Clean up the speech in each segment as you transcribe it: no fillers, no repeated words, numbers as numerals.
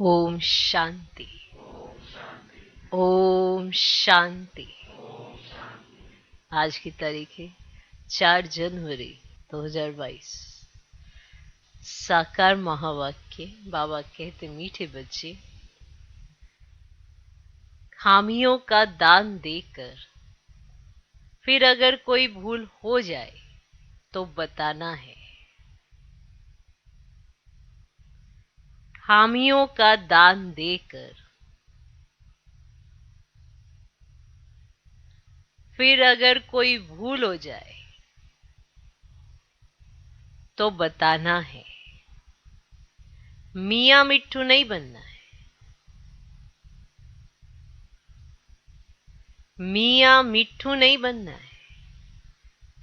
ओम शांति। ओम शांति। आज की तारीख है 4 जनवरी 2022। साकार महावाक्य। बाबा कहते मीठे बच्चे, खामियों का दान देकर फिर अगर कोई भूल हो जाए तो बताना है। खामियों का दान देकर फिर अगर कोई भूल हो जाए तो बताना है। मियाँ मिट्ठू नहीं बनना है। मियाँ मिट्ठू नहीं बनना है।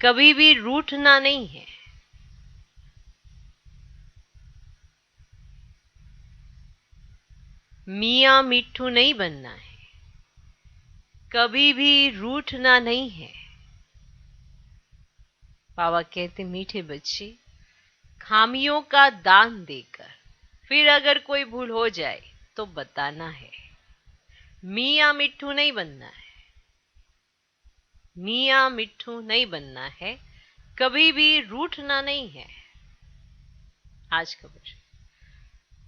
कभी भी रूठना नहीं है। मियाँ मिट्ठू नहीं बनना है। कभी भी रूठना नहीं है। बाबा कहते मीठे बच्चे, खामियों का दान देकर फिर अगर कोई भूल हो जाए तो बताना है। मियाँ मिट्ठू नहीं बनना है। मियाँ मिट्ठू नहीं बनना है। कभी भी रूठना नहीं है। आज खबर,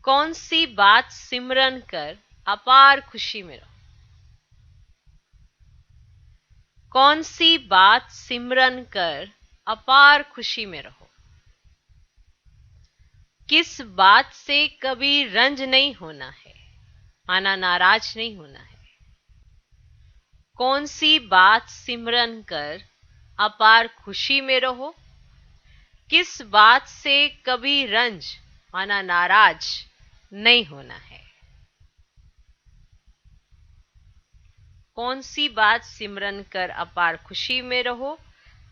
कौन सी बात सिमरन कर अपार खुशी में रहो। कौन सी बात सिमरन कर अपार खुशी में रहो। किस बात से कभी रंज नहीं होना है, माना नाराज नहीं होना है। कौन सी बात सिमरन कर अपार खुशी में रहो। किस बात से कभी रंज, माना नाराज नहीं होना है। कौन सी बात सिमरन कर अपार खुशी में रहो।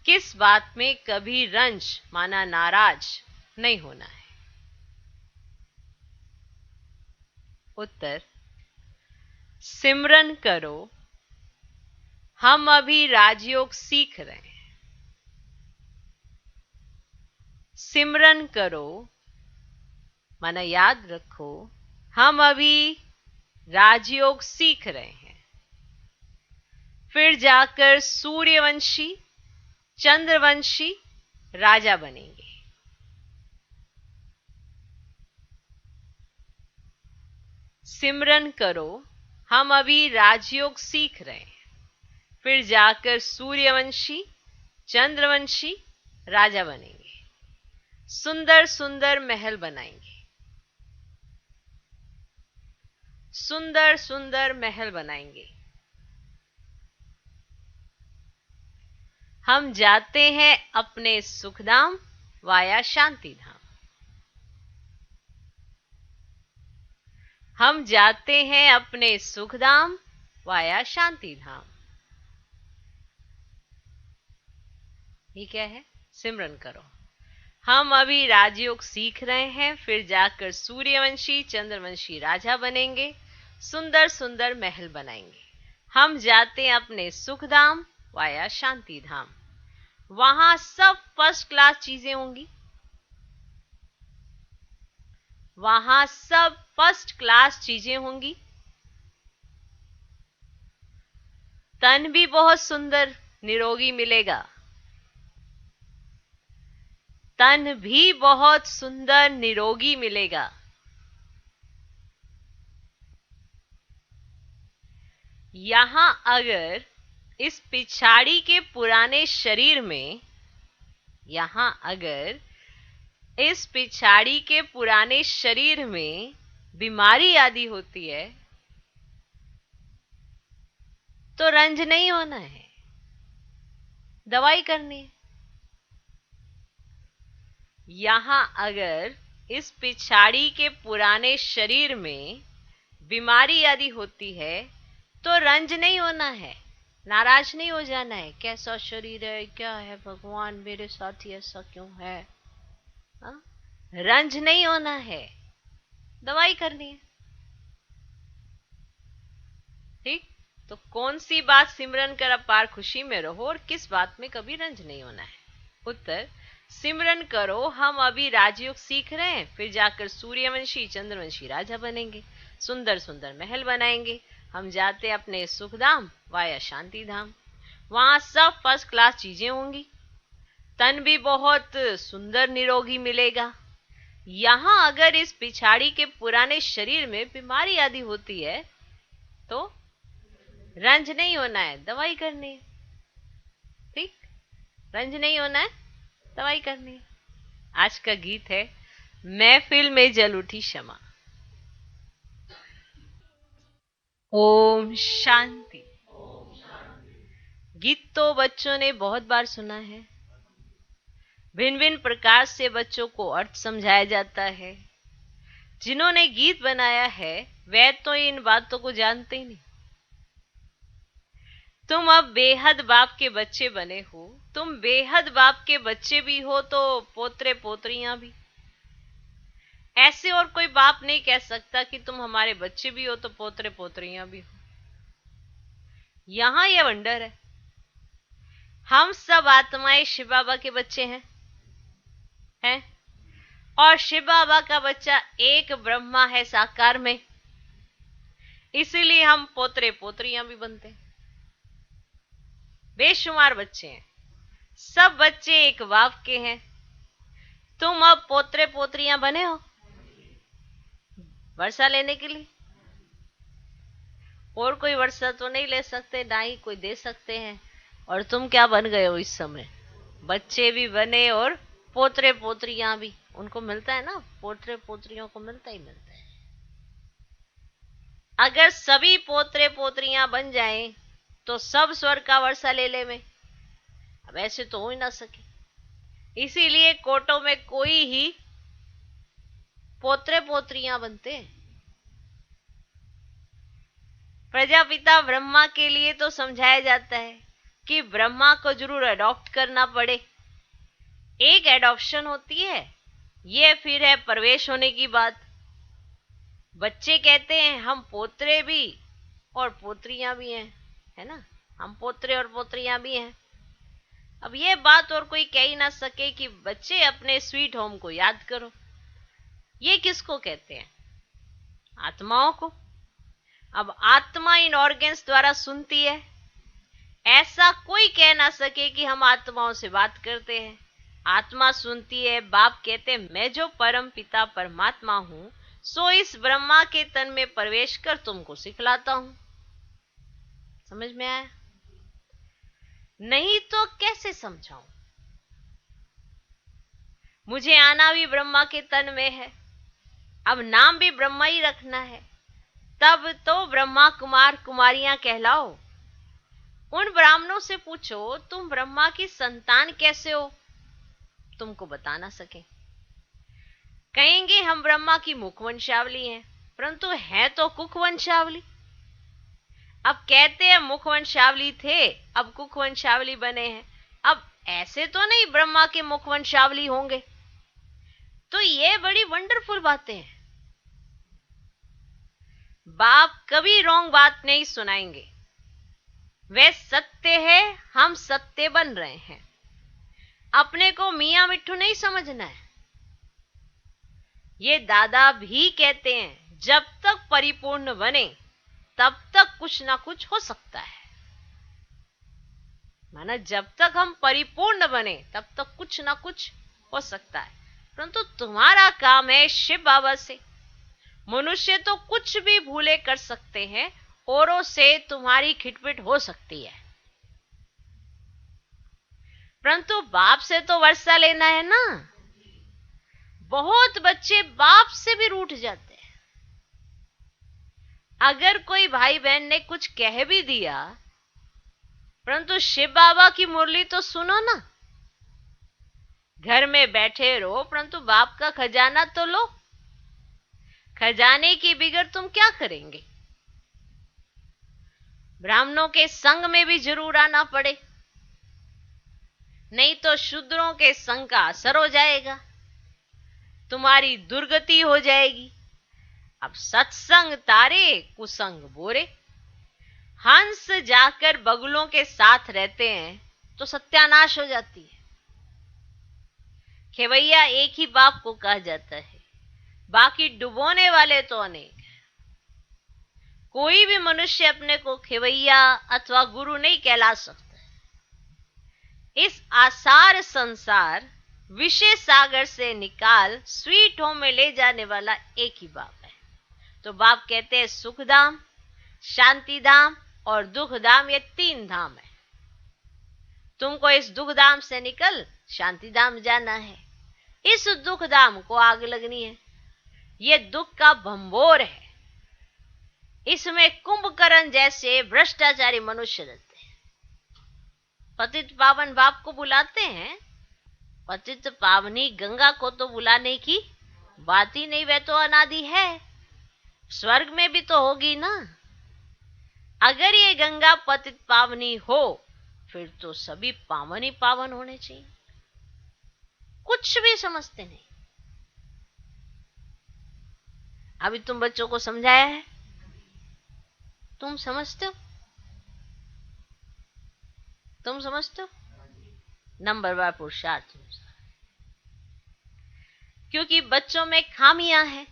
किस बात में कभी रंज, माना नाराज नहीं होना है। उत्तर, सिमरन करो, हम अभी राजयोग सीख रहे हैं। सिमरन करो, माना याद रखो, हम अभी राजयोग सीख रहे हैं। फिर जाकर सूर्यवंशी, चंद्रवंशी राजा बनेंगे। सिमरन करो, हम अभी राजयोग सीख रहे हैं। फिर जाकर सूर्यवंशी, चंद्रवंशी राजा बनेंगे। सुंदर सुंदर महल बनाएंगे। सुंदर सुंदर महल बनाएंगे। हम जाते हैं अपने सुखधाम वाया शांति धाम। हम जाते हैं अपने सुखधाम वाया शांति धाम। ये क्या है? सिमरन करो, हम अभी राजयोग सीख रहे हैं। फिर जाकर सूर्यवंशी, चंद्रवंशी राजा बनेंगे। सुंदर सुंदर महल बनाएंगे। हम जाते हैं अपने सुखधाम वाया शांति धाम। वहां सब फर्स्ट क्लास चीजें होंगी। वहां सब फर्स्ट क्लास चीजें होंगी। तन भी बहुत सुंदर निरोगी मिलेगा। तन भी बहुत सुंदर निरोगी मिलेगा। यहां अगर इस पिछाड़ी के पुराने शरीर में, यहां अगर इस पिछाड़ी के पुराने शरीर में बीमारी आदि होती है तो रंज नहीं होना है, दवाई करनी है। यहां अगर इस पिछाड़ी के पुराने शरीर में बीमारी आदि होती है तो रंज नहीं होना है, नाराज नहीं हो जाना है। कैसा शरीर है, क्या है भगवान, मेरे साथ ही ऐसा क्यों है। हा? रंज नहीं होना है, दवाई करनी है। ठीक, तो कौन सी बात सिमरन कर अपार खुशी में रहो और किस बात में कभी रंज नहीं होना है। उत्तर, सिमरन करो, हम अभी राजयोग सीख रहे हैं, फिर जाकर सूर्यवंशी चंद्रवंशी राजा बनेंगे, सुंदर सुंदर महल बनाएंगे। हम जाते अपने सुखधाम वाया शांति धाम, वहां सब फर्स्ट क्लास चीजें होंगी, तन भी बहुत सुंदर निरोगी मिलेगा। यहां अगर इस पिछाड़ी के पुराने शरीर में बीमारी आदि होती है तो रंज नहीं होना है, दवाई करनी है। ठीक, रंज नहीं होना है, दवाई करनी है। आज का गीत है महफिल में जल उठी क्षमा। ओम शांति। गीत तो बच्चों ने बहुत बार सुना है, भिन्न भिन्न प्रकार से बच्चों को अर्थ समझाया जाता है। जिन्होंने गीत बनाया है वे तो इन बातों को जानते ही नहीं। तुम अब बेहद बाप के बच्चे बने हो, तुम बेहद बाप के बच्चे भी हो तो पोतरे पोतरियां भी। ऐसे और कोई बाप नहीं कह सकता कि तुम हमारे बच्चे भी हो तो पोतरे पोतरियां भी हो। यहां यह वंडर है, हम सब आत्माएं शिव बाबा के बच्चे हैं और शिव बाबा का बच्चा एक ब्रह्मा है साकार में, इसीलिए हम पोतरे पोतरियां भी बनते हैं। बेशुमार बच्चे हैं, सब बच्चे एक बाप के हैं। तुम अब पोतरे पोतरियां बने हो वर्षा लेने के लिए। और कोई वर्षा तो नहीं ले सकते, ना ही कोई दे सकते हैं। और तुम क्या बन गए हो इस समय, बच्चे भी बने और पोतरे पोतरियां भी। उनको मिलता है ना, पोतरे पोतरियों को मिलता ही मिलता है। अगर सभी पोतरे पोतरियां बन जाएं तो सब स्वर्ग का वर्षा ले ले में। अब ऐसे तो हो ही ना सके, इसीलिए कोटों में कोई ही पोतरे पोतरियां बनते हैं। प्रजापिता ब्रह्मा के लिए तो समझाया जाता है कि ब्रह्मा को जरूर अडॉप्ट करना पड़े। एक एडॉप्शन होती है, ये फिर है प्रवेश होने की बात। बच्चे कहते हैं हम पोतरे भी और पोतरियां भी हैं, है ना, हम पोतरे और पोतरियां भी हैं। अब ये बात और कोई कह ही ना सके कि बच्चे अपने स्वीट होम को याद करो। ये किसको कहते हैं, आत्माओं को। अब आत्मा इन ऑर्गन्स द्वारा सुनती है, ऐसा कोई कह ना सके कि हम आत्माओं से बात करते हैं। आत्मा सुनती है। बाप कहते हैं मैं जो परम पिता परमात्मा हूं सो इस ब्रह्मा के तन में प्रवेश कर तुमको सिखलाता हूं। समझ में आया? नहीं तो कैसे समझाऊं? मुझे आना भी ब्रह्मा के तन में है, अब नाम भी ब्रह्मा ही रखना है, तब तो ब्रह्मा कुमार कुमारियां कहलाओ। उन ब्राह्मणों से पूछो तुम ब्रह्मा की संतान कैसे हो, तुमको बता ना सके। कहेंगे हम ब्रह्मा की मुख वंशावली हैं, परंतु है तो कुख वंशावली। अब कहते हैं मुख वंशावली थे, अब कुख वंशावली बने हैं। अब ऐसे तो नहीं ब्रह्मा के मुख वंशावली होंगे। तो ये बड़ी वंडरफुल बातें हैं। बाप कभी रॉन्ग बात नहीं सुनाएंगे। वे सत्य है, हम सत्य बन रहे हैं। अपने को मियां मिट्ठू नहीं समझना है। ये दादा भी कहते हैं जब तक परिपूर्ण बने तब तक कुछ ना कुछ हो सकता है। माना जब तक हम परिपूर्ण बने तब तक कुछ ना कुछ हो सकता है, परंतु तुम्हारा काम है शिव बाबा से। मनुष्य तो कुछ भी भूले कर सकते हैं, औरों से तुम्हारी खिटपिट हो सकती है, परंतु बाप से तो वर्षा लेना है ना। बहुत बच्चे बाप से भी रूठ जाते हैं। अगर कोई भाई बहन ने कुछ कह भी दिया, परंतु शिव बाबा की मुरली तो सुनो ना। घर में बैठे रहो, परंतु बाप का खजाना तो लो। खजाने की बिगड़ तुम क्या करेंगे? ब्राह्मणों के संग में भी जरूर आना पड़े, नहीं तो शूद्रों के संग का असर हो जाएगा, तुम्हारी दुर्गति हो जाएगी। अब सत्संग तारे कुसंग बोरे। हंस जाकर बगुलों के साथ रहते हैं तो सत्यानाश हो जाती है। खेवैया एक ही बाप को कहा जाता है, बाकी डुबोने वाले तो अनेक। कोई भी मनुष्य अपने को खेवैया अथवा गुरु नहीं कहला सकता। इस आसार संसार विषय सागर से निकाल स्वीट होम में ले जाने वाला एक ही बाप है। तो बाप कहते हैं सुख धाम, शांति धाम और दुख धाम, ये 3 धाम है। तुमको इस दुख धाम से निकल शांति धाम जाना है। इस दुख धाम को आग लगनी है। ये दुख का भंबोर है। इसमें कुंभकर्ण जैसे भ्रष्टाचारी मनुष्य रहते हैं। पतित पावन बाप को बुलाते हैं, पतित पावनी गंगा को तो बुलाने की बात ही नहीं। वह तो अनादि है, स्वर्ग में भी तो होगी ना। अगर ये गंगा पतित पावनी हो फिर तो सभी पावन ही पावन होने चाहिए। कुछ भी समझते नहीं। अभी तुम बच्चों को समझाया है, तुम समझते हो? तुम समझते हो? नंबर 1 पुरुषार्थ। क्योंकि बच्चों में खामियां हैं,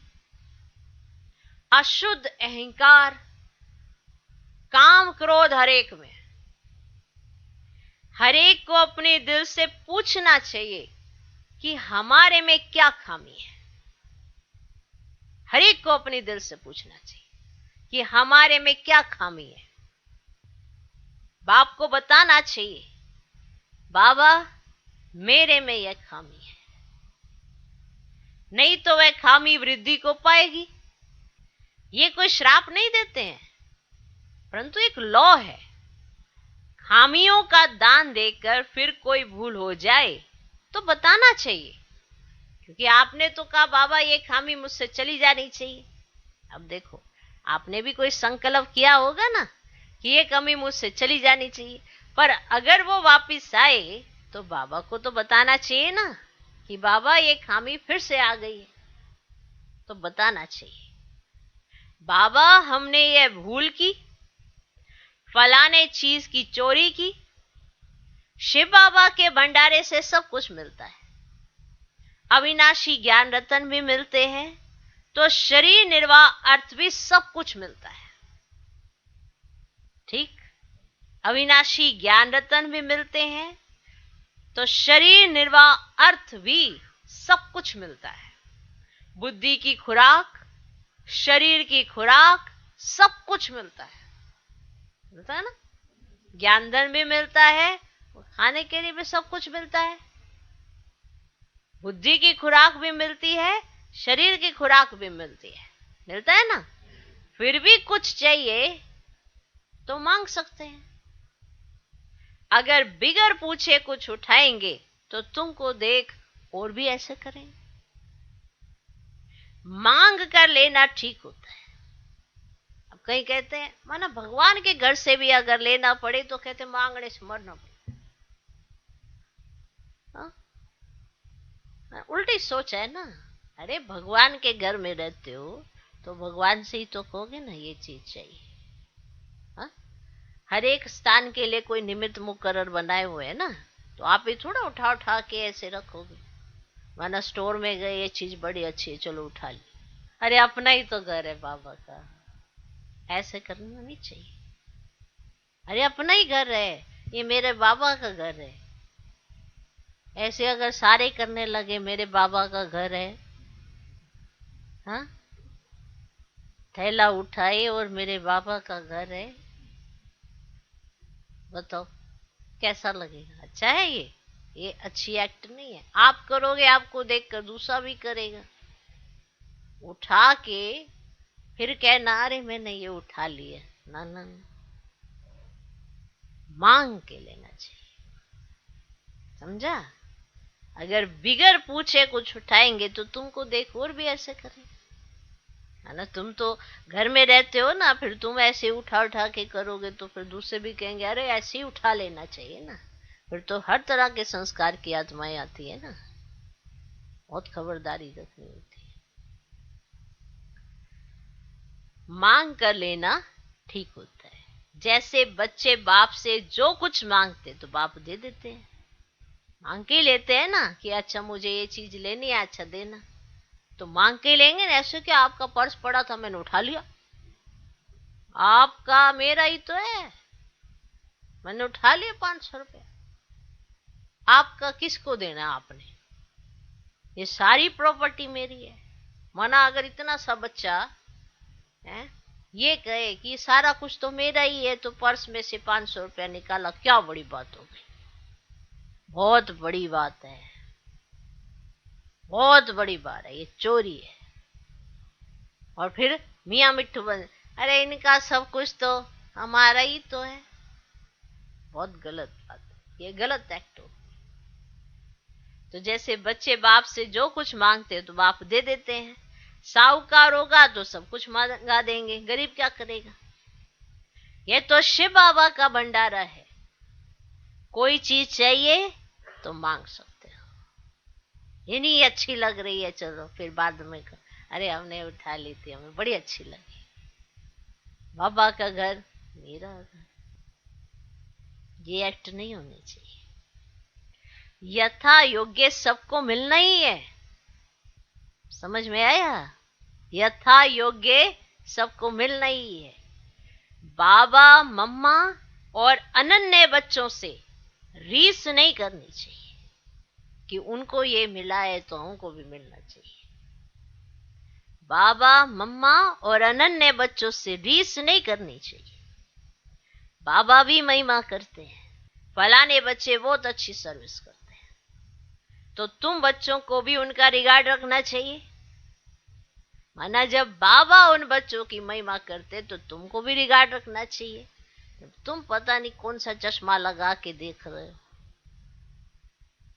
अशुद्ध अहंकार, काम क्रोध हरेक में। हरेक को अपने दिल से पूछना चाहिए कि हमारे में क्या खामी है। हरेक को अपने दिल से पूछना चाहिए कि हमारे में क्या खामी है। बाप को बताना चाहिए, बाबा मेरे में यह खामी है। नहीं तो वह खामी वृद्धि को पाएगी। ये कोई श्राप नहीं देते हैं, परंतु एक लॉ है। खामियों का दान देकर फिर कोई भूल हो जाए तो बताना चाहिए, क्योंकि आपने तो कहा बाबा ये खामी मुझसे चली जानी चाहिए। अब देखो, आपने भी कोई संकल्प किया होगा ना कि ये कमी मुझसे चली जानी चाहिए, पर अगर वो वापस आए तो बाबा को तो बताना चाहिए ना कि बाबा ये खामी फिर से आ गई है। तो बताना चाहिए, बाबा हमने ये भूल की, फलाने चीज की चोरी की। शिव बाबा के भंडारे से सब कुछ मिलता है। अविनाशी ज्ञान रतन भी मिलते हैं, तो शरीर निर्वाह अर्थ भी सब कुछ मिलता है। ठीक, अविनाशी ज्ञान रतन भी मिलते हैं, तो शरीर निर्वाह अर्थ भी सब कुछ मिलता है। बुद्धि की खुराक, शरीर की खुराक, सब कुछ मिलता है ना। ज्ञान धन भी मिलता है, खाने के लिए भी सब कुछ मिलता है। बुद्धि की खुराक भी मिलती है, शरीर की खुराक भी मिलती है, मिलता है ना। फिर भी कुछ चाहिए तो मांग सकते हैं। अगर बिगर पूछे कुछ उठाएंगे तो तुमको देख और भी ऐसे करेंगे। मांग कर लेना ठीक होता है। अब कहीं कहते हैं माना भगवान के घर से भी अगर लेना पड़े तो कहते मांगने से मरना पड़े। उल्टी सोच है ना। अरे भगवान के घर में रहते हो तो भगवान से ही तो कहोगे ना ये चीज चाहिए। हर एक स्थान के लिए कोई निमित्त मुकर्रर बनाए हुए है ना, तो आप ये थोड़ा उठा उठा के ऐसे रखोगे। माना स्टोर में गए, ये चीज बड़ी अच्छी है चलो उठा ली। अरे अपना ही तो घर है बाबा का, ऐसे करना नहीं चाहिए। अरे अपना ही घर है, ये मेरे बाबा का घर है। ऐसे अगर सारे करने लगे मेरे बाबा का घर है, हाँ, थैला उठाए और मेरे बाबा का घर है, बताओ कैसा लगेगा? अच्छा है ये अच्छी एक्ट नहीं है। आप करोगे, आपको देखकर दूसरा भी करेगा। उठा के फिर कहना अरे मैंने ये उठा लिया, ना ना, मांग के लेना चाहिए। समझा? अगर बिगर पूछे कुछ उठाएंगे तो तुमको देख और भी ऐसे करेंगे, है ना। तुम तो घर में रहते हो ना, फिर तुम ऐसे उठा उठा के करोगे तो फिर दूसरे भी कहेंगे अरे ऐसे ही उठा लेना चाहिए ना। फिर तो हर तरह के संस्कार की आत्माएं आती है ना। बहुत खबरदारी रखनी होती है। मांग कर लेना ठीक होता है। जैसे बच्चे बाप से जो कुछ मांगते तो बाप दे देते हैं। मांग के लेते हैं ना कि अच्छा मुझे ये चीज लेनी है, अच्छा देना। तो मांग के लेंगे ना, ऐसे कि आपका पर्स पड़ा था मैंने उठा लिया, आपका मेरा ही तो है, मैंने उठा लिया 500 रुपया, आपका किसको देना है आपने, ये सारी प्रॉपर्टी मेरी है। मना अगर इतना सा बच्चा है ये कहे कि सारा कुछ तो मेरा ही है, तो पर्स में से 500 रुपया निकाला, क्या बड़ी बात हो गई? बहुत बड़ी बात है, बहुत बड़ी बात है, ये चोरी है। और फिर मियाँ मिट्ठू बन, अरे इनका सब कुछ तो हमारा ही तो है। बहुत गलत बात है, ये गलत एक्ट हो। तो जैसे बच्चे बाप से जो कुछ मांगते हैं तो बाप दे देते हैं, साहूकार होगा तो सब कुछ मांगा देंगे, गरीब क्या करेगा? ये तो शिव बाबा का भंडारा है, कोई चीज चाहिए तो मांग सकते हो। ये नहीं अच्छी लग रही है, चलो फिर बाद में अरे हमने उठा ली थी, हमें बड़ी अच्छी लगी, बाबा का घर मेरा घर, ये एक्ट नहीं होने चाहिए। यथा योग्य सबको मिलना ही है, समझ में आया? यथा योग्य सबको मिलना ही है। बाबा मम्मा और अनन्य बच्चों से रीस नहीं करनी चाहिए कि उनको ये मिला है तो हमको भी मिलना चाहिए। बाबा मम्मा और अनन्य बच्चों से रीस नहीं करनी चाहिए। बाबा भी महिमा करते हैं, फलाने बच्चे बहुत अच्छी सर्विस करते हैं, तो तुम बच्चों को भी उनका रिगार्ड रखना चाहिए। माना जब बाबा उन बच्चों की महिमा करते तो तुमको भी रिगार्ड रखना चाहिए। तुम पता नहीं कौन सा चश्मा लगा के देख रहे हो,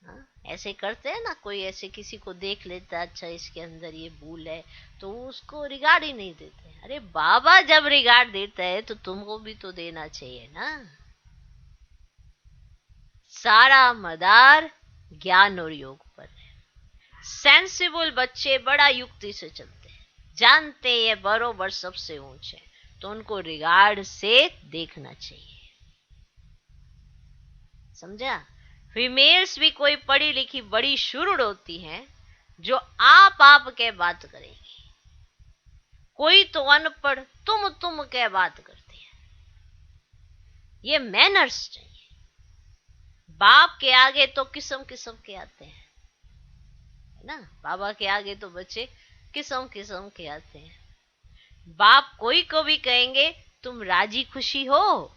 हाँ? ऐसे करते हैं ना, कोई ऐसे किसी को देख लेता है, अच्छा इसके अंदर ये भूल है, तो उसको रिगार्ड ही नहीं देते। अरे बाबा जब रिगार्ड देता है तो तुमको भी तो देना चाहिए ना। सारा मदार ज्ञान और योग पर है। सेंसिबल बच्चे बड़ा युक्ति से चलते हैं, जानते ये बरोबर सबसे ऊंचे, तो उनको रिगार्ड से देखना चाहिए। समझा? फीमेल्स भी कोई पढ़ी लिखी बड़ी शुरुड़ होती हैं जो आप के बात करेगी, कोई तो अनपढ़ तुम के बात करती है। ये मैनर्स चाहिए। बाप के आगे तो किस्म किस्म के आते हैं, है ना? बाबा के आगे तो बच्चे किस्म किस्म के आते हैं। बाप कोई को भी कहेंगे तुम राजी खुशी हो,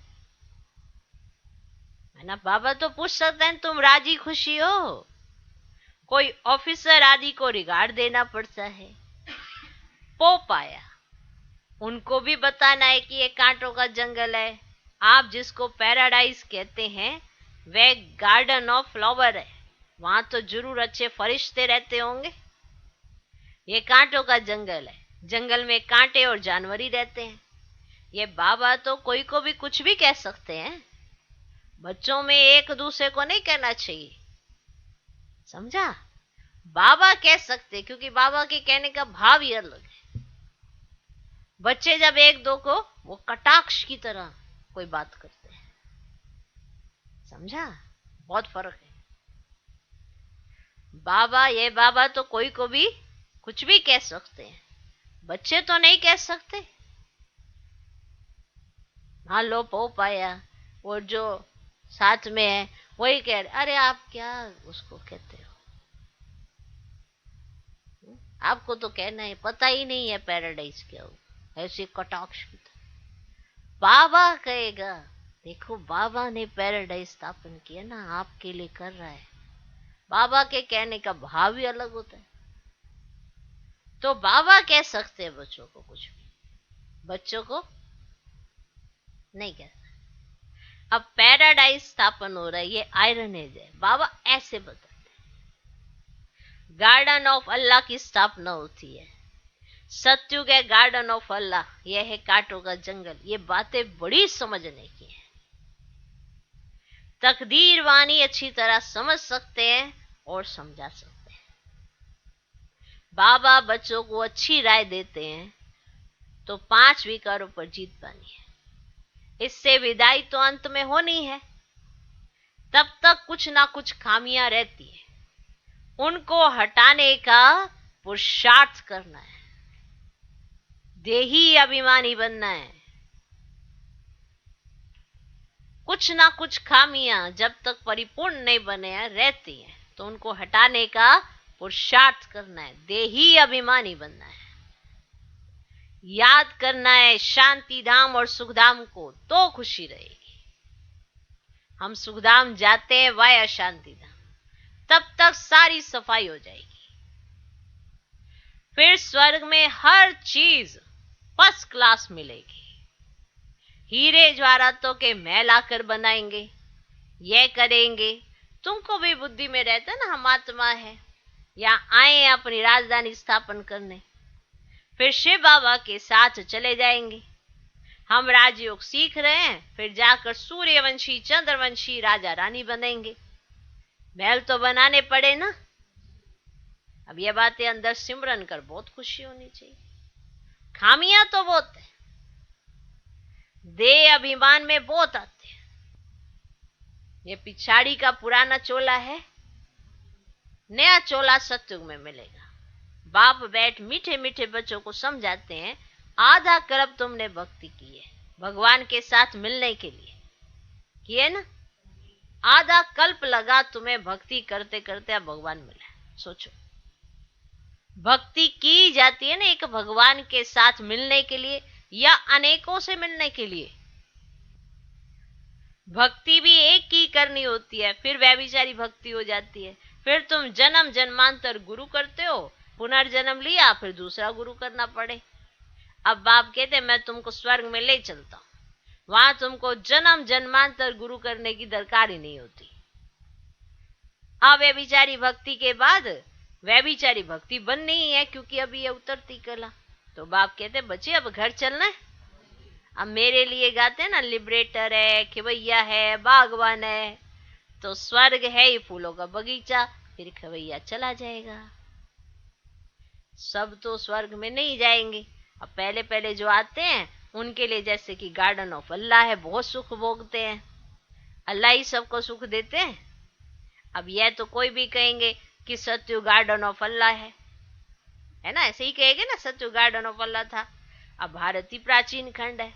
है ना? बाबा तो पूछ सकते हैं तुम राजी खुशी हो। कोई ऑफिसर आदि को रिगार्ड देना पड़ता है। पोप आया, उनको भी बताना है कि ये कांटों का जंगल है, आप जिसको पैराडाइज कहते हैं वह गार्डन ऑफ फ्लावर है, वहां तो जरूर अच्छे फरिश्ते रहते होंगे। ये कांटों का जंगल है, जंगल में कांटे और जानवर ही रहते हैं। ये बाबा तो कोई को भी कुछ भी कह सकते हैं, बच्चों में एक दूसरे को नहीं कहना चाहिए। समझा? बाबा कह सकते क्योंकि बाबा के कहने का भाव ही अलग है। बच्चे जब एक दो को वो कटाक्ष की तरह कोई बात करते हैं, समझा? बहुत फर्क है। बाबा, ये बाबा तो कोई को भी कुछ भी कह सकते हैं, बच्चे तो नहीं कह सकते। हाँ, लो पोप आया, वो जो साथ में है वही कह रहे, अरे आप क्या उसको कहते हो, आपको तो कहना है, पता ही नहीं है पैराडाइज क्या हो, ऐसे कटाक्ष की तरह। बाबा कहेगा देखो बाबा ने पैराडाइज स्थापन किया ना, आपके लिए कर रहा है। बाबा के कहने का भाव भी अलग होता है। तो बाबा कह सकते हैं बच्चों को कुछ भी, बच्चों को नहीं कहता। अब पैराडाइज स्थापन हो रहा है, ये आयरनेज है। बाबा ऐसे बताते हैं गार्डन ऑफ अल्लाह की स्थापना होती है। सत्युग है गार्डन ऑफ अल्लाह, यह है कांटों का जंगल। ये बातें बड़ी समझने की है। तकदीर वाणी अच्छी तरह समझ सकते हैं और समझा सकते हैं। बाबा बच्चों को अच्छी राय देते हैं तो 5 विकारों पर जीत पानी है। इससे विदाई तो अंत में होनी है। तब तक कुछ ना कुछ खामियां रहती है, उनको हटाने का पुरुषार्थ करना है, देही अभिमानी बनना है। कुछ ना कुछ खामियां जब तक परिपूर्ण नहीं बने हैं रहती हैं, तो उनको हटाने का पुरुषार्थ करना है, देही अभिमानी बनना है, याद करना है शांति धाम और सुखधाम को, तो खुशी रहेगी। हम सुखधाम जाते हैं वाया शांति धाम, तब तक सारी सफाई हो जाएगी। फिर स्वर्ग में हर चीज फर्स्ट क्लास मिलेगी। हीरे जवाहरातों के महल आकर बनाएंगे, ये करेंगे। तुमको भी बुद्धि में रहता ना हम आत्मा है, या आए अपनी राजधानी स्थापन करने। फिर शिव बाबा के साथ चले जाएंगे। हम राजयोग सीख रहे हैं, फिर जाकर सूर्यवंशी चंद्रवंशी राजा रानी बनेंगे। महल तो बनाने पड़े ना। अब ये बातें अंदर सिमरन कर बहुत खुशी होनी चाहिए। खामियां तो बहुत है, देह अभिमान में बहुत आते हैं। ये पिछाड़ी का पुराना चोला है, नया चोला सत्युग में मिलेगा। बाप बैठ मीठे मीठे बच्चों को समझाते हैं, आधा कल्प तुमने भक्ति की है भगवान के साथ मिलने के लिए, किए ना। आधा कल्प लगा तुम्हें भक्ति करते करते, अब भगवान मिला। सोचो, भक्ति की जाती है ना एक भगवान के साथ मिलने के लिए या अनेकों से मिलने के लिए। भक्ति भी एक की करनी होती है, फिर व्यभिचारी भक्ति हो जाती है। फिर तुम जन्म जन्मांतर गुरु करते हो, पुनर्जन्म लिया, फिर दूसरा गुरु करना पड़े। अब बाप कहते मैं तुमको स्वर्ग में ले चलता हूं, वहां तुमको जन्म जन्मांतर गुरु करने की दरकार ही नहीं होती। अव्यभिचारी भक्ति के बाद व्यभिचारी भक्ति बननी ही है, क्योंकि अभी ये उतरती कला। तो बाप कहते बच्चे अब घर चलना है। अब मेरे लिए गाते हैं ना, लिबरेटर है, खिवैया है, बागवान है। तो स्वर्ग है ही फूलों का बगीचा, फिर खिवैया चला जाएगा। सब तो स्वर्ग में नहीं जाएंगे। अब पहले पहले जो आते हैं उनके लिए जैसे कि गार्डन ऑफ अल्लाह है, बहुत सुख भोगते हैं। अल्लाह ही सबको सुख देते हैं। अब यह तो कोई भी कहेंगे कि सत्यु गार्डन ऑफ अल्लाह है ना, ऐसे ही कहेंगे ना, सत्यु गार्डन ऑफ अल्लाह था। अब भारत ही प्राचीन खंड है।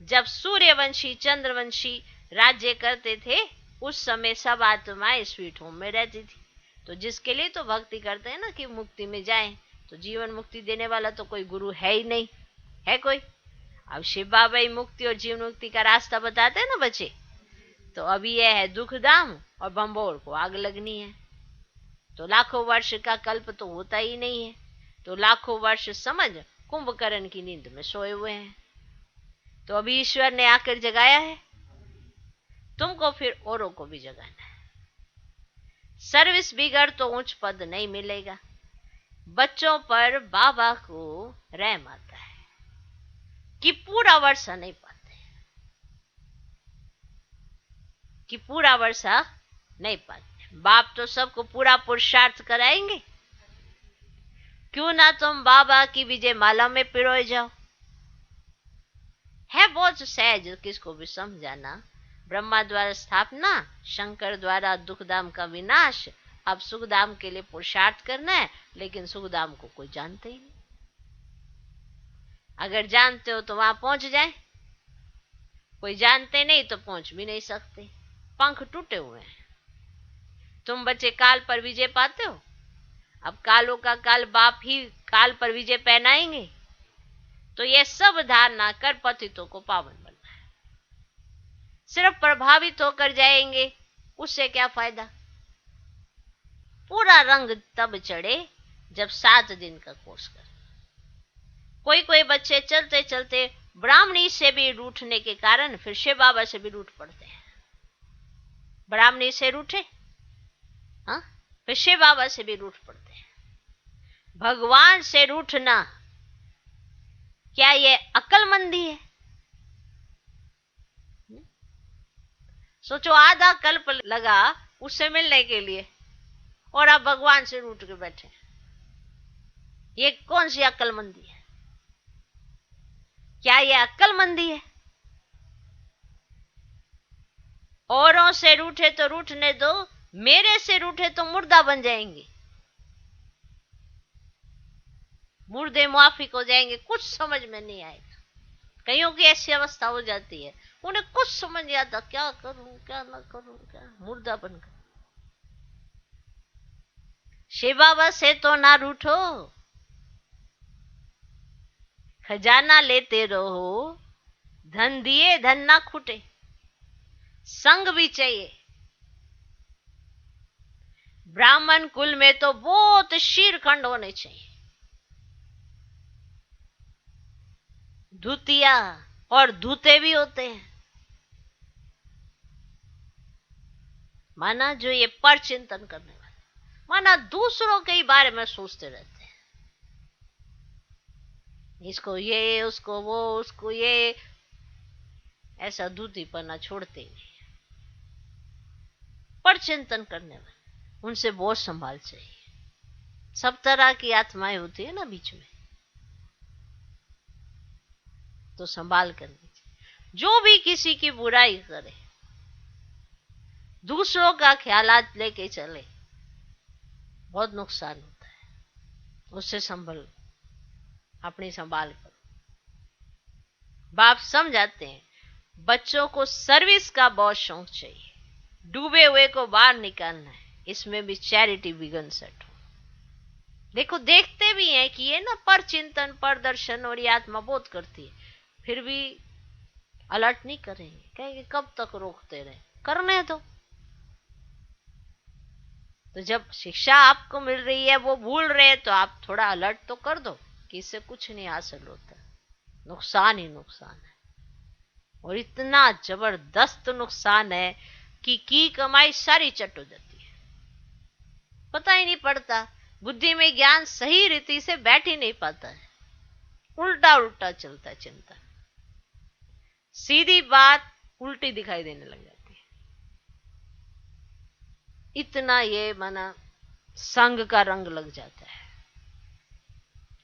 जब सूर्यवंशी चंद्रवंशी राज्य करते थे, उस समय सब आत्माएं स्वीट होम में रहती थी। तो जिसके लिए तो भक्ति करते हैं ना कि मुक्ति में जाएं, तो जीवन मुक्ति देने वाला तो कोई गुरु है ही नहीं, है कोई। अब शिव बाबा ही मुक्ति और जीवन मुक्ति का रास्ता बताते हैं ना बच्चे। तो अभी यह है दुखधाम और बम्बोर को आग लगनी है। तो लाखों वर्ष का कल्प तो होता ही नहीं है। तो लाखों वर्ष समझ कुंभकर्ण की नींद में सोए हुए हैं। तो अभी ईश्वर ने आकर जगाया है तुमको, फिर औरों को भी जगाना है। सर्विस बिगड़ तो उच्च पद नहीं मिलेगा। बच्चों पर बाबा को रहम आता है कि पूरा वर्षा नहीं पाते, कि पूरा वर्षा नहीं पाते। बाप तो सबको पूरा पुरुषार्थ कराएंगे। क्यों ना तुम बाबा की विजय माला में पिरोए जाओ। है बहुत सहज किसको भी समझाना। ब्रह्मा द्वारा स्थापना, शंकर द्वारा दुखधाम का विनाश। अब सुखधाम के लिए पुरुषार्थ करना है, लेकिन सुखधाम को कोई जानते ही नहीं। अगर जानते हो तो वहां पहुंच जाए, कोई जानते नहीं तो पहुंच भी नहीं सकते। पंख टूटे हुए हैं। तुम बच्चे काल पर विजय पाते हो। अब कालों का काल बाप ही काल पर विजय पहनाएंगे। तो ये सब धारणा कर पतितों को पावन बनना है। सिर्फ प्रभावित होकर जाएंगे, उससे क्या फायदा। पूरा रंग तब चढ़े जब 7 दिन का कोर्स कर। कोई कोई बच्चे चलते चलते ब्राह्मणी से भी रूठने के कारण फिर शिव बाबा से भी रूठ पड़ते हैं। ब्राह्मणी से रूठे, हाँ, फिर शिव बाबा से भी रूठ पड़ते हैं। भगवान से रूठना क्या ये अक्लमंदी है? सोचो, आधा कल्प लगा उससे मिलने के लिए और आप भगवान से रूठ के बैठे। ये कौन सी अक्लमंदी है? क्या ये अक्लमंदी है? औरों से रूठे तो रूठने दो, मेरे से रूठे तो मुर्दा बन जाएंगे, मुर्दे मुआफिक हो जाएंगे। कुछ समझ में नहीं आएगा। कईयों की ऐसी अवस्था हो जाती है, उन्हें कुछ समझ नहीं आता, क्या करूं क्या ना करूं, क्या मुर्दा बनकर। शिव बाबा से तो ना रूठो, खजाना लेते रहो, धन दिए धन ना खूटे, संग भी चाहिए। ब्राह्मण कुल में तो बहुत शीरखंड होने चाहिए, धुतिया और धूते भी होते हैं। माना जो ये पर चिंतन करने वाले, माना दूसरों के ही बारे में सोचते रहते हैं, इसको ये, उसको वो, उसको ये, ऐसा धूती पना छोड़ते ही नहीं। पर चिंतन करने वाले, उनसे बहुत संभाल चाहिए। सब तरह की आत्माएं होती है ना बीच में, तो संभाल करनी चाहिए। जो भी किसी की बुराई करे, दूसरों का ख्यालात लेके चले, बहुत नुकसान होता है। उससे संभल, अपनी संभाल करो। बाप समझाते हैं, बच्चों को सर्विस का बहुत शौक चाहिए, डूबे हुए को बाहर निकालना है, इसमें भी चैरिटी बिगन सेट हो। देखो देखते भी हैं कि ये ना पर चिंतन, पर दर्शन और ये आत्मा बोध करती है, फिर भी अलर्ट नहीं करेंगे, कहेंगे कब तक रोकते रहे, करने दो। तो जब शिक्षा आपको मिल रही है, वो भूल रहे हैं, तो आप थोड़ा अलर्ट तो कर दो कि इससे कुछ नहीं हासिल होता, नुकसान ही नुकसान है। और इतना जबरदस्त नुकसान है कि की कमाई सारी चट हो जाती है, पता ही नहीं पड़ता। बुद्धि में ज्ञान सही रीति से बैठ ही नहीं पाता है, उल्टा उल्टा चलता है चिंतन, सीधी बात उल्टी दिखाई देने लग जाती है। इतना ये माना संग का रंग लग जाता है,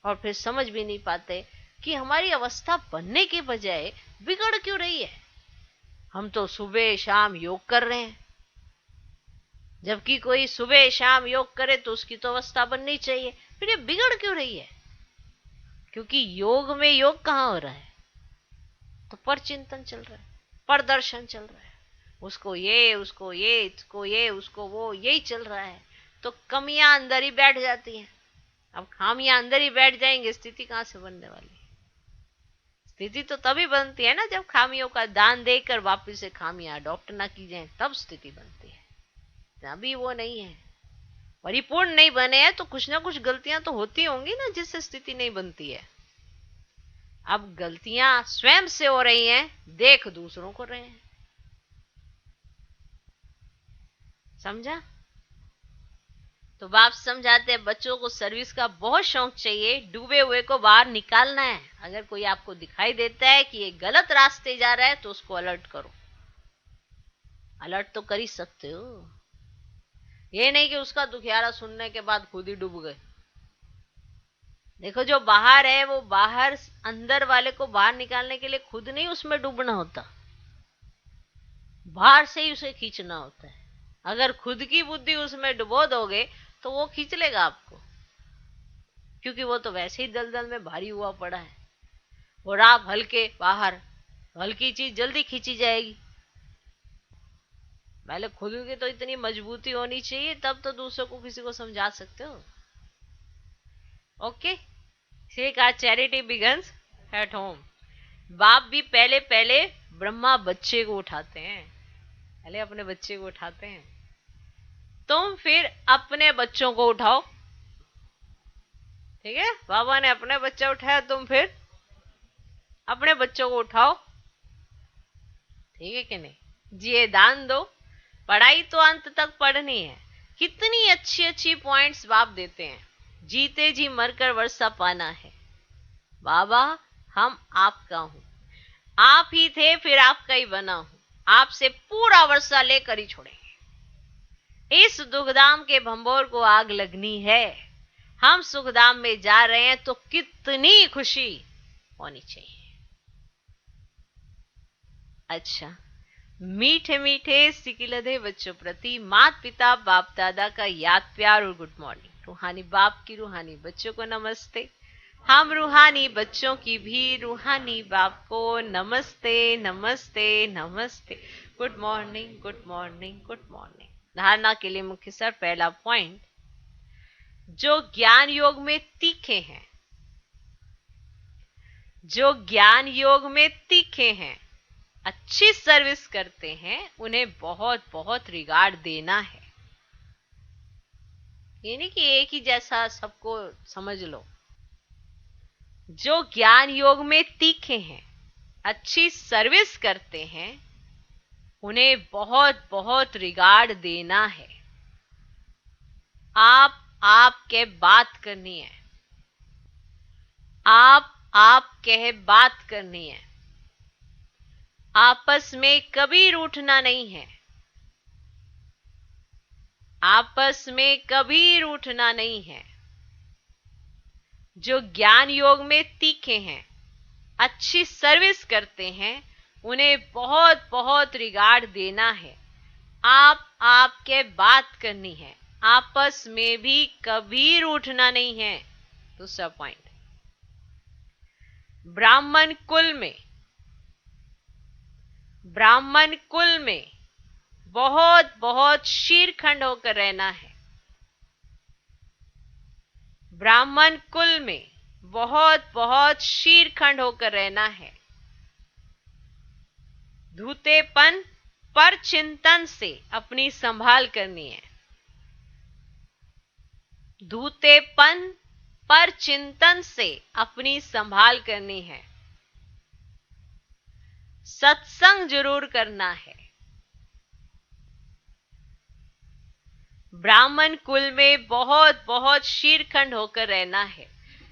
और फिर समझ भी नहीं पाते कि हमारी अवस्था बनने के बजाय बिगड़ क्यों रही है। हम तो सुबह शाम योग कर रहे हैं, जबकि कोई सुबह शाम योग करे तो उसकी तो अवस्था बननी चाहिए, फिर ये बिगड़ क्यों रही है? क्योंकि योग में योग कहां हो रहा है, तो पर चिंतन चल रहा है, पर दर्शन चल रहा है, उसको ये, उसको ये, इसको ये, उसको वो, यही चल रहा है। तो कमियां अंदर ही बैठ जाती हैं। अब खामियां अंदर ही बैठ जाएंगे, स्थिति कहां से बनने वाली? स्थिति तो तभी बनती है ना जब खामियों का दान देकर वापिस से खामियां अडॉप्ट ना की जाए, तब स्थिति बनती है। अभी वो नहीं है, परिपूर्ण नहीं बने हैं, तो कुछ ना कुछ गलतियां तो होती होंगी ना, जिससे स्थिति नहीं बनती है। अब गलतियां स्वयं से हो रही हैं, देख दूसरों को रहे हैं। समझा? तो बाप समझाते हैं, बच्चों को सर्विस का बहुत शौक चाहिए, डूबे हुए को बाहर निकालना है। अगर कोई आपको दिखाई देता है कि ये गलत रास्ते जा रहा है, तो उसको अलर्ट करो। अलर्ट तो कर ही सकते हो, ये नहीं कि उसका दुखियारा सुनने के बाद खुद ही डूब गए। देखो जो बाहर है, वो बाहर अंदर वाले को बाहर निकालने के लिए खुद नहीं उसमें डूबना होता, बाहर से ही उसे खींचना होता है। अगर खुद की बुद्धि उसमें डुबो दोगे तो वो खींच लेगा आपको, क्योंकि वो तो वैसे ही दलदल में भारी हुआ पड़ा है। और आप हल्के बाहर, हल्की चीज जल्दी खींची जाएगी। पहले खुद की तो इतनी मजबूती होनी चाहिए, तब तो दूसरों को किसी को समझा सकते हो। ओके, कहा चैरिटी बिगन्स एट होम। बाप भी पहले पहले ब्रह्मा बच्चे को उठाते हैं, पहले अपने बच्चे को उठाते हैं। तुम फिर अपने बच्चों को उठाओ, ठीक है? बाबा ने अपने बच्चा उठाया, तुम फिर अपने बच्चों को उठाओ, ठीक है कि नहीं? जिए दान दो, पढ़ाई तो अंत तक पढ़नी है। कितनी अच्छी अच्छी पॉइंट्स बाप देते हैं, जीते जी मरकर वर्षा पाना है। बाबा हम आपका हूं, आप ही थे फिर आपका ही बना हूं, आपसे पूरा वर्षा लेकर ही छोड़ेंगे। इस दुखधाम के भंबोर को आग लगनी है, हम सुखधाम में जा रहे हैं, तो कितनी खुशी होनी चाहिए। अच्छा, मीठे मीठे सिकिलधे बच्चों प्रति माता पिता बाप दादा का याद प्यार और गुड मॉर्निंग। रूहानी बाप की रूहानी बच्चों को नमस्ते। हम रूहानी बच्चों की भी रूहानी बाप को नमस्ते नमस्ते नमस्ते। Good morning good morning good morning. धारणा के लिए मुख्य सर पहला पॉइंट, जो ज्ञान योग में तीखे हैं, जो ज्ञान योग में तीखे हैं, अच्छी सर्विस करते हैं, उन्हें बहुत बहुत रिगार्ड देना है। ये नहीं कि एक ही जैसा सबको समझ लो। जो ज्ञान योग में तीखे हैं, अच्छी सर्विस करते हैं, उन्हें बहुत बहुत रिगार्ड देना है। आप के बात करनी है, आप कह बात करनी है। आपस में कभी रूठना नहीं है, आपस में कभी रूठना नहीं है। जो ज्ञान योग में तीखे हैं, अच्छी सर्विस करते हैं, उन्हें बहुत बहुत रिगार्ड देना है। आप के बात करनी है, आपस में भी कभी रूठना नहीं है। दूसरा पॉइंट, ब्राह्मण कुल में बहुत बहुत शीरखंड होकर रहना है। ब्राह्मण कुल में बहुत बहुत शीरखंड होकर रहना है। धूतेपन पर चिंतन से अपनी संभाल करनी है। धूतेपन पर चिंतन से अपनी संभाल करनी है। सत्संग जरूर करना है। ब्राह्मण कुल में बहुत बहुत शीरखंड होकर रहना है।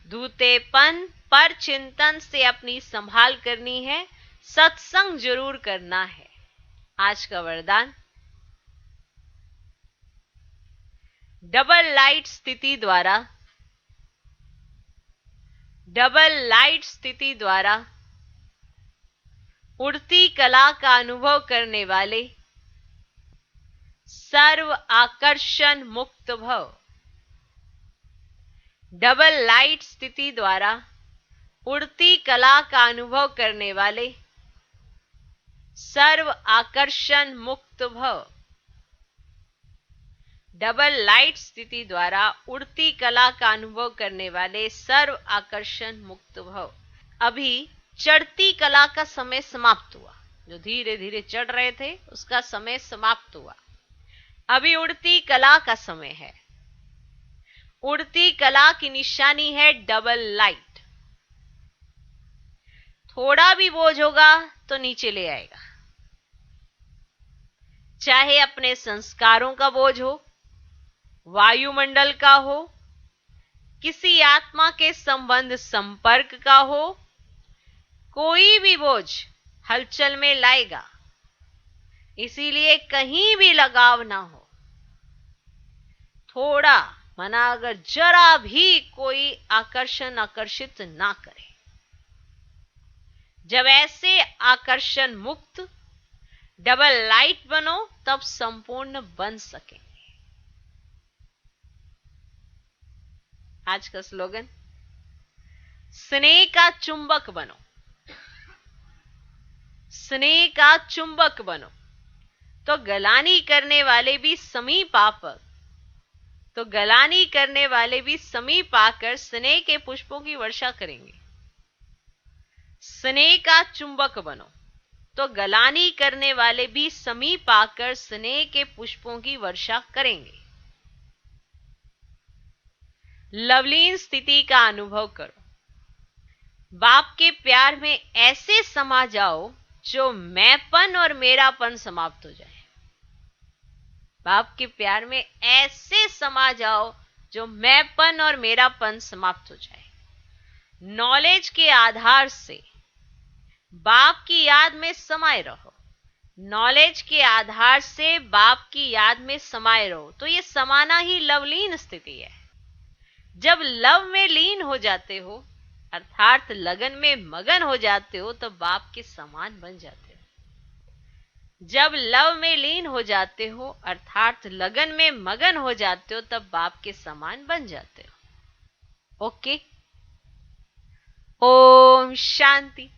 धूतेपन पर चिंतन से अपनी संभाल करनी है। सत्संग जरूर करना है। आज का वरदान, डबल लाइट स्थिति द्वारा उड़ती कला का अनुभव करने वाले सर्व आकर्षण मुक्त भव। डबल लाइट स्थिति द्वारा उड़ती कला का अनुभव करने वाले सर्व आकर्षण मुक्त भव। डबल लाइट स्थिति द्वारा उड़ती कला का अनुभव करने वाले सर्व आकर्षण मुक्त भव। अभी चढ़ती कला का समय समाप्त हुआ। जो धीरे धीरे चढ़ रहे थे उसका समय समाप्त हुआ। अभी उड़ती कला का समय है। उड़ती कला की निशानी है डबल लाइट। थोड़ा भी बोझ होगा तो नीचे ले आएगा, चाहे अपने संस्कारों का बोझ हो, वायुमंडल का हो, किसी आत्मा के संबंध संपर्क का हो, कोई भी बोझ हलचल में लाएगा। इसीलिए कहीं भी लगाव ना हो। थोड़ा मना अगर जरा भी कोई आकर्षित ना करे। जब ऐसे आकर्षण मुक्त डबल लाइट बनो तब संपूर्ण बन सकेंगे। आज का स्लोगन, स्नेह का चुंबक बनो। स्नेह का चुंबक बनो तो गलानी करने वाले भी समीप आकर स्नेह के पुष्पों की वर्षा करेंगे। स्नेह का चुंबक बनो तो गलानी करने वाले भी समीप आकर स्नेह के पुष्पों की वर्षा करेंगे। लवलीन स्थिति का अनुभव करो। बाप के प्यार में ऐसे समा जाओ जो मैंपन और मेरापन समाप्त हो जाए। बाप के प्यार में ऐसे समा जाओ जो मैंपन और मेरापन समाप्त हो जाए। नॉलेज के आधार से बाप की याद में समाये रहो। नॉलेज के आधार से बाप की याद में समाये रहो तो ये समाना ही लवलीन स्थिति है। जब लव में लीन हो जाते हो अर्थात लगन में मगन हो जाते हो तो बाप के समान बन जाते हो। जब लव में लीन हो जाते हो अर्थात लगन में मगन हो जाते हो तब बाप के समान बन जाते हो। ओके, ओम शांति।